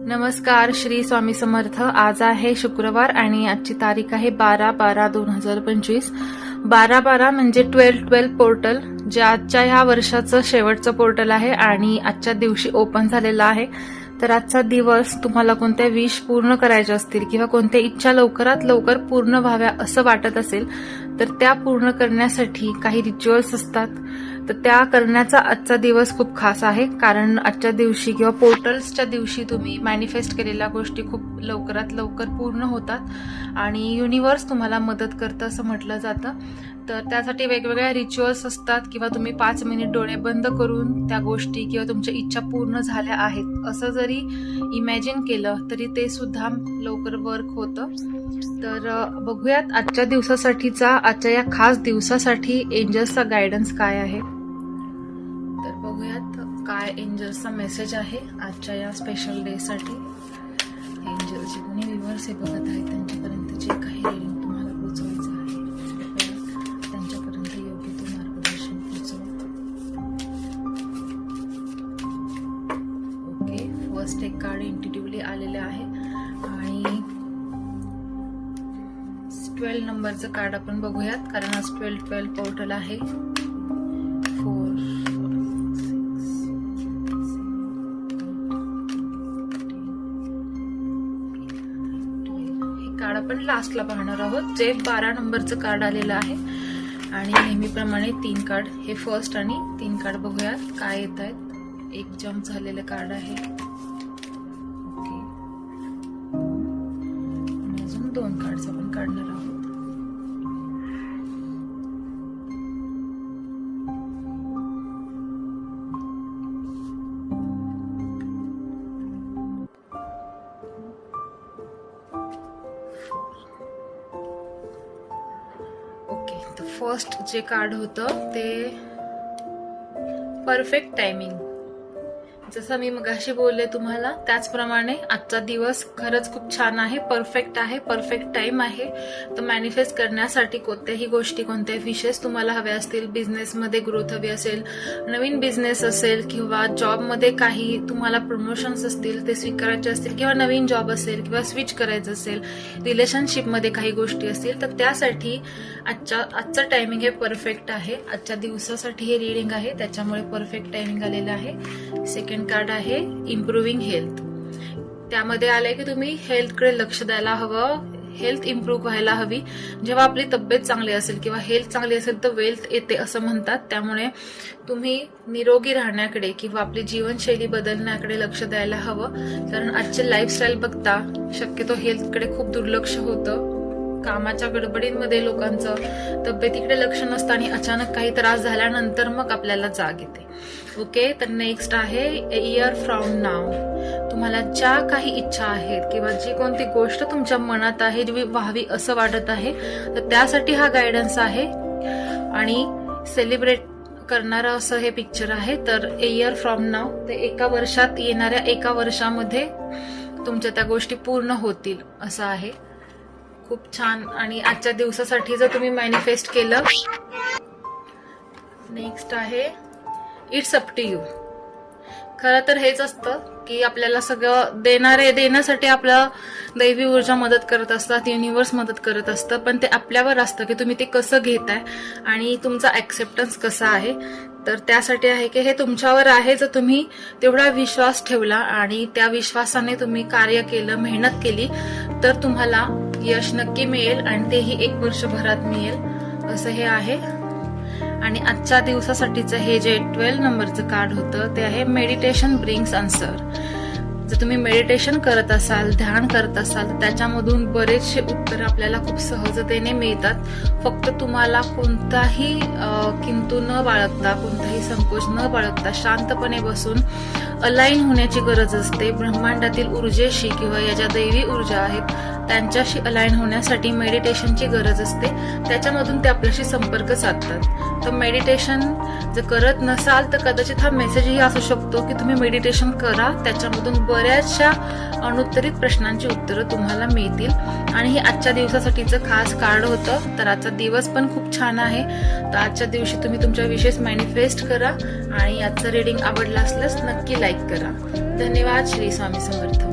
नमस्कार, श्री स्वामी समर्थ। आज आहे शुक्रवार आणि आजची तारीख आहे 12/12/2025। 12/12 म्हणजे 12/12 पोर्टल, जे आजच्या ह्या वर्षाचं शेवटचं पोर्टल आहे आणि आजच्या दिवशी ओपन झालेलं आहे। तर आजचा दिवस तुम्हाला कोणत्या विश पूर्ण करायच्या असतील किंवा कोणत्या इच्छा लवकरात लवकर पूर्ण व्हाव्या असं वाटत असेल तर त्या पूर्ण करण्यासाठी काही रिच्युअल्स असतात। तर त्या करण्याचा आजचा दिवस खूप खास आहे, कारण आजच्या दिवशी किंवा पोर्टल्सच्या दिवशी तुम्ही मॅनिफेस्ट केलेल्या गोष्टी खूप लवकरात लवकर पूर्ण होतात आणि युनिव्हर्स तुम्हाला मदत करतं असं म्हटलं जातं। तर त्यासाठी वेगवेगळ्या रिच्युअल्स असतात किंवा तुम्ही 5 मिनिट डोळे बंद करून त्या गोष्टी किंवा तुमच्या इच्छा पूर्ण झाल्या आहेत असं जरी इमॅजिन केलं तरी ते सुद्धा लवकर वर्क होतं। तर बघूयात आजच्या दिवसासाठीचा, आजच्या या खास दिवसासाठी एंजल्सचा गायडन्स काय आहे। तर बघूयात काय एंजल्सचा मेसेज आहे आजच्या या स्पेशल डे साठी। एंजल्स जे कोणी व्ह्यूअर्स हे बघत आहेत त्यांच्यापर्यंत जे काही रीडिंग तुम्हाला पोहोचवायचं आहे त्यांच्यापर्यंत योग्य तो मार्गदर्शन पोहोचवा। ओके, फर्स्ट एक कार्ड इंट्युटिव्हली आलेले आहे आणि 12 नंबरचं कार्ड आपण बघूयात, कारण आज 12/12 पोर्टल आहे। 4 हे कार्ड आपण लास्टला पाहणार आहोत, जे 12 नंबरचं कार्ड आलेलं आहे आणि नेहमीप्रमाणे 3 कार्ड, हे फर्स्ट आणि 3 कार्ड बघूयात काय येत आहेत। एक जम्प झालेलं कार्ड आहे, ओके, आणि अजून 2 कार्ड्स आपण काढणार आहोत। ओके, तर फर्स्ट जे कार्ड होतं ते परफेक्ट टायमिंग। जसं मी मगाशी बोलले तुम्हाला त्याचप्रमाणे आजचा दिवस खरंच खूप छान आहे, परफेक्ट आहे, परफेक्ट टाइम आहे। तर मॅनिफेस्ट करण्यासाठी कोणत्याही गोष्टी, कोणत्याही विशेष तुम्हाला हवे असतील, बिझनेसमध्ये ग्रोथ हवी असेल, नवीन बिझनेस असेल किंवा जॉबमध्ये काही तुम्हाला प्रमोशन्स असतील ते स्वीकारायचे असतील किंवा नवीन जॉब असेल किंवा स्विच करायचं असेल, रिलेशनशिपमध्ये काही गोष्टी असतील तर त्यासाठी आजचं टायमिंग हे परफेक्ट आहे। आजच्या दिवसासाठी हे रीडिंग आहे, त्याच्यामुळे परफेक्ट टायमिंग आलेलं आहे। सेकंड कार्ड आहे इम्प्रूव्हिंग हेल्थ। त्यामध्ये आलंय की तुम्ही हेल्थकडे लक्ष द्यायला हवं, हेल्थ इम्प्रूव्ह व्हायला हवी। जेव्हा आपली तब्येत चांगली असेल किंवा हेल्थ चांगली असेल तर वेल्थ येते असं म्हणतात। त्यामुळे तुम्ही निरोगी राहण्याकडे किंवा आपली जीवनशैली बदलण्याकडे लक्ष द्यायला हवं, कारण आजचे लाईफस्टाईल बघता शक्यतो हेल्थकडे खूप दुर्लक्ष होतं। कामाच्या गडबडींमध्ये लोकांचं तब्येतीकडे लक्ष नसतं आणि अचानक काही त्रास झाल्यानंतर मग आपल्याला जाग येते। ओके, तर नेक्स्ट आहे इयर फ्रॉम नाव। तुम्हाला ज्या काही इच्छा आहेत किंवा जी कोणती गोष्ट तुमच्या मनात आहे जी व्हावी असं वाटत आहे तर त्यासाठी हा गायडन्स आहे आणि सेलिब्रेट करणारं असं हे पिक्चर आहे। तर इयर फ्रॉम नाव, ते एका वर्षात, येणाऱ्या एका वर्षामध्ये तुमच्या त्या गोष्टी पूर्ण होतील असं आहे। खूप छान। आणि आजच्या दिवसासाठी जर तुम्ही मॅनिफेस्ट केलं, नेक्स्ट आहे इट्स अप टू यू। खरं तर हेच असतं की आपल्याला सगळं देण्यासाठी आपलं दैवी ऊर्जा मदत करत असतात, युनिव्हर्स मदत करत असतं, पण ते आपल्यावर असतं की तुम्ही ते कसं घेताय आणि तुमचा ऍक्सेप्टन्स कसा आहे। तर त्यासाठी आहे की हे तुमच्यावर आहे, जर तुम्ही तेवढा विश्वास ठेवला आणि त्या विश्वासाने तुम्ही कार्य केलं, मेहनत केली तर तुम्हाला यश नक्की मिळेल आणि तेही 1 वर्षभरात मिळेल असं हे आहे। आणि आजच्या दिवसासाठीचं हे जे 12 नंबरचं कार्ड होतं ते आहे मेडिटेशन ब्रिंग्स आन्सर। जर तुम्ही मेडिटेशन करत असाल, ध्यान करत असाल तर त्याच्यामधून बरेचसे उत्तर आपल्याला खूप सहजतेने मिळतात। फक्त तुम्हाला कोणताही किंतु न बाळगता, कोणताही संकोच न बाळगता शांतपणे बसून अलाइन होण्याची गरज असते। ब्रह्मांडातील ऊर्जेशी किंवा या ज्या दैवी ऊर्जा आहेत त्यांच्याशी अलाइन होण्यासाठी मेडिटेशनची गरज असते, त्याच्यामधून ते आपल्याशी संपर्क साधतात। तर मेडिटेशन जर करत नसाल तर कदाचित हा मेसेजही असू शकतो की तुम्ही मेडिटेशन करा, त्याच्यामधून बऱ्याचशा अनुत्तरित प्रश्नांची उत्तरं तुम्हाला मिळतील. आणि हे आजच्या दिवसासाठीचं खास कार्ड होतं. तर आजचा दिवस पण खूप छान आहे. तर आजच्या दिवशी तुम्ही तुमच्या विशेष मॅनिफेस्ट करा आणि आजचं रीडिंग आवडलं असल्यास नक्की लाईक करा. धन्यवाद. श्री स्वामी समर्थ.